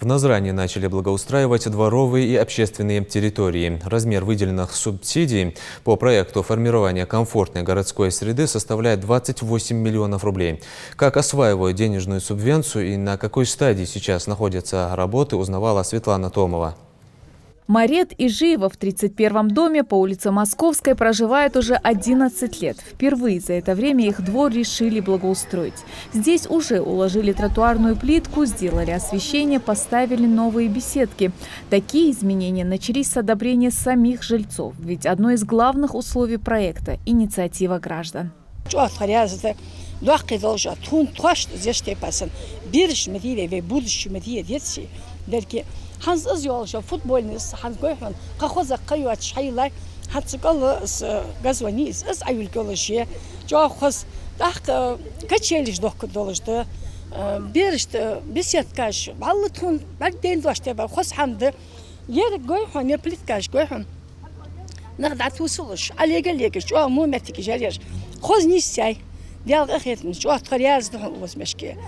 В Назране начали благоустраивать дворовые и общественные территории. Размер выделенных субсидий по проекту формирования комфортной городской среды составляет 28 миллионов рублей. Как осваивают денежную субвенцию и на какой стадии сейчас находятся работы, узнавала Светлана Томова. Марет и Жиева в 31-м доме по улице Московской проживают уже 11 лет. Впервые за это время их двор решили благоустроить. Здесь уже уложили тротуарную плитку, сделали освещение, поставили новые беседки. Такие изменения начались с одобрения самих жильцов. Ведь одно из главных условий проекта – инициатива граждан. Ханс йолша футбольный ханс гойхан кахоза кайват шайлай хатсыкал газванис с аюльколоши жохос так качелиш дохк должды беришт беседкаш баллтун багден доште ба хос хамды ер гойхан не плиткаш гойхан нагдат усулш алегалеге жо мометики жареш хоз нисяй дел ахетм жо тхаряз возмешке.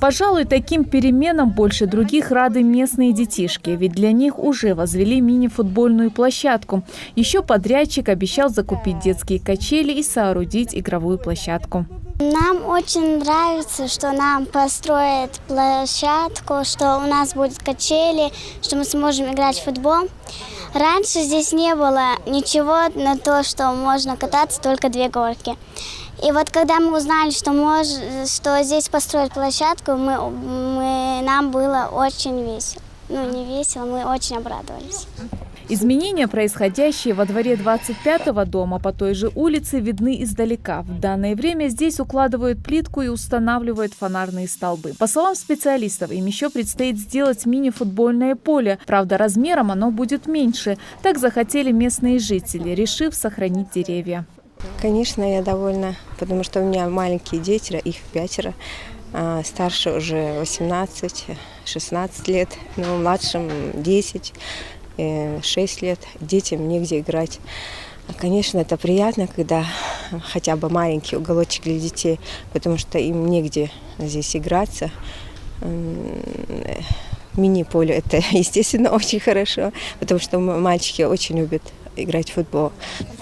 Пожалуй, таким переменам больше других рады местные детишки, ведь для них уже возвели мини-футбольную площадку. Еще подрядчик обещал закупить детские качели и соорудить игровую площадку. Нам очень нравится, что нам построят площадку, что у нас будут качели, что мы сможем играть в футбол. Раньше здесь не было ничего на то, что можно кататься, только 2 горки. И вот когда мы узнали, что здесь построят площадку, нам было очень весело. Ну, не весело, мы очень обрадовались. Изменения, происходящие во дворе 25-го дома по той же улице, видны издалека. В данное время здесь укладывают плитку и устанавливают фонарные столбы. По словам специалистов, им еще предстоит сделать мини-футбольное поле. Правда, размером оно будет меньше. Так захотели местные жители, решив сохранить деревья. Конечно, я довольна, потому что у меня маленькие дети, их 5, старше уже 18-16 лет, но младшим 10, 6 лет, детям негде играть. Конечно, это приятно, когда хотя бы маленький уголочек для детей, потому что им негде здесь играться. Мини-поле – это, естественно, очень хорошо, потому что мальчики очень любят играть в футбол.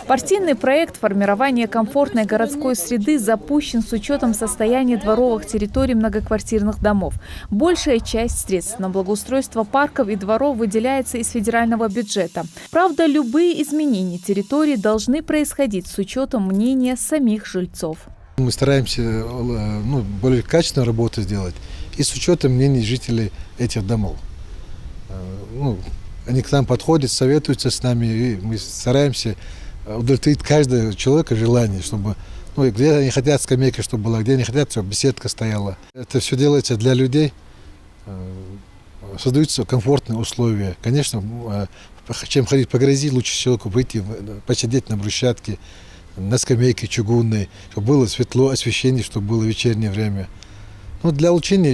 Партийный проект формирования комфортной городской среды запущен с учетом состояния дворовых территорий многоквартирных домов. Большая часть средств на благоустройство парков и дворов выделяется из федерального бюджета. Правда, любые изменения территории должны происходить с учетом мнения самих жильцов. Мы стараемся более качественную работу сделать и с учетом мнений жителей этих домов. Они к нам подходят, советуются с нами, и мы стараемся удовлетворить каждого человека желание, чтобы, где они хотят скамейка, чтобы была, где они хотят, чтобы беседка стояла. Это все делается для людей, создаются комфортные условия. Конечно, чем ходить по грязи, лучше человеку выйти, посидеть на брусчатке, на скамейке чугунной, чтобы было светло, освещение, чтобы было вечернее время. Для улучшения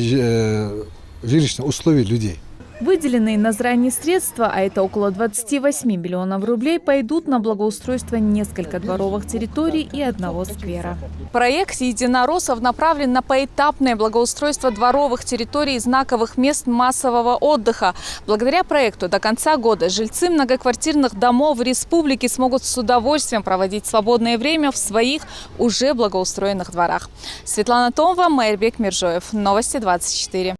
жилищных условий людей. Выделенные на Назране средства, а это около 28 миллионов рублей, пойдут на благоустройство нескольких дворовых территорий и 1 сквера. Проект единороссов направлен на поэтапное благоустройство дворовых территорий и знаковых мест массового отдыха. Благодаря проекту до конца года жильцы многоквартирных домов в республике смогут с удовольствием проводить свободное время в своих уже благоустроенных дворах. Светлана Томова, Майрбек Миржоев. Новости 24.